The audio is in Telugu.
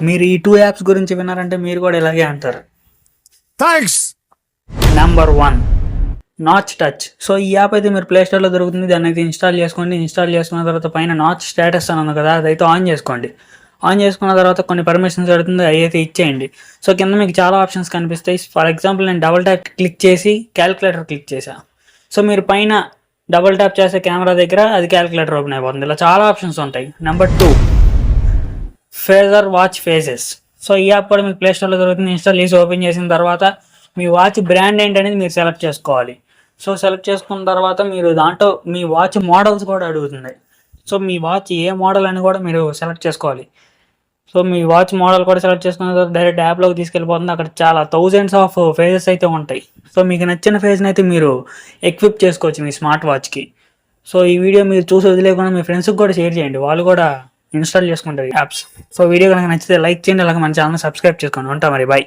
మీరు ఈ 2 యాప్స్ గురించి విన్నారంటే మీరు కూడా ఇలాగే అంటారు. Thanks. Number 1 notch touch. So ఈ యాప్ అయితే మీరు ప్లే స్టోర్లో దొరుకుతుంది. దాన్ని అయితే ఇన్స్టాల్ చేసుకోండి. ఇన్స్టాల్ చేసుకున్న తర్వాత పైన నాచ్ స్టేటస్ అని ఉంది కదా, అదైతే ఆన్ చేసుకోండి. ఆన్ చేసుకున్న తర్వాత కొన్ని పర్మిషన్స్ అడుగుతుంది, అవి అయితే ఇచ్చేయండి. సో కింద మీకు చాలా ఆప్షన్స్ కనిపిస్తాయి. ఫర్ ఎగ్జాంపుల్ నేను డబుల్ ట్యాప్ క్లిక్ చేసి క్యాలిక్యులేటర్ క్లిక్ చేశాను. సో మీరు పైన డబుల్ ట్యాప్ చేసే కెమెరా దగ్గర అది క్యాలిక్యులేటర్ ఓపెన్ అయిపోతుంది. ఇలా చాలా ఆప్షన్స్ ఉంటాయి. Number 2 phasor watch phases. So ఈ యాప్ కూడా మీకు ప్లే స్టోర్లో దొరుకుతుంది. ఇన్స్టాల్ చేసి ఓపెన్ చేసిన తర్వాత మీ వాచ్ బ్రాండ్ ఏంటనేది మీరు సెలెక్ట్ చేసుకోవాలి. సో సెలెక్ట్ చేసుకున్న తర్వాత మీరు దాంట్లో మీ వాచ్ మోడల్స్ కూడా అడుగుతుంది. సో మీ వాచ్ ఏ మోడల్ అని కూడా మీరు సెలెక్ట్ చేసుకోవాలి. సో మీ వాచ్ మోడల్ కూడా సెలెక్ట్ చేసుకున్న తర్వాత డైరెక్ట్ యాప్లోకి తీసుకెళ్ళిపోతుంది. అక్కడ చాలా థౌజండ్స్ ఆఫ్ ఫేజెస్ అయితే ఉంటాయి. సో మీకు నచ్చిన ఫేజ్ని అయితే మీరు ఎక్విప్ చేసుకోవచ్చు మీ స్మార్ట్ వాచ్కి. సో ఈ వీడియో మీరు చూసి వదిలేకుండా మీ ఫ్రెండ్స్కి కూడా షేర్ చేయండి, వాళ్ళు కూడా ఇన్స్టాల్ చేసుకుంటారు ఈ యాప్స్. సో వీడియో కనుక నచ్చితే లైక్ చేయండి, అలాగే మన ఛానల్ సబ్స్క్రైబ్ చేసుకోండి. ఉంటా మరి, బాయ్.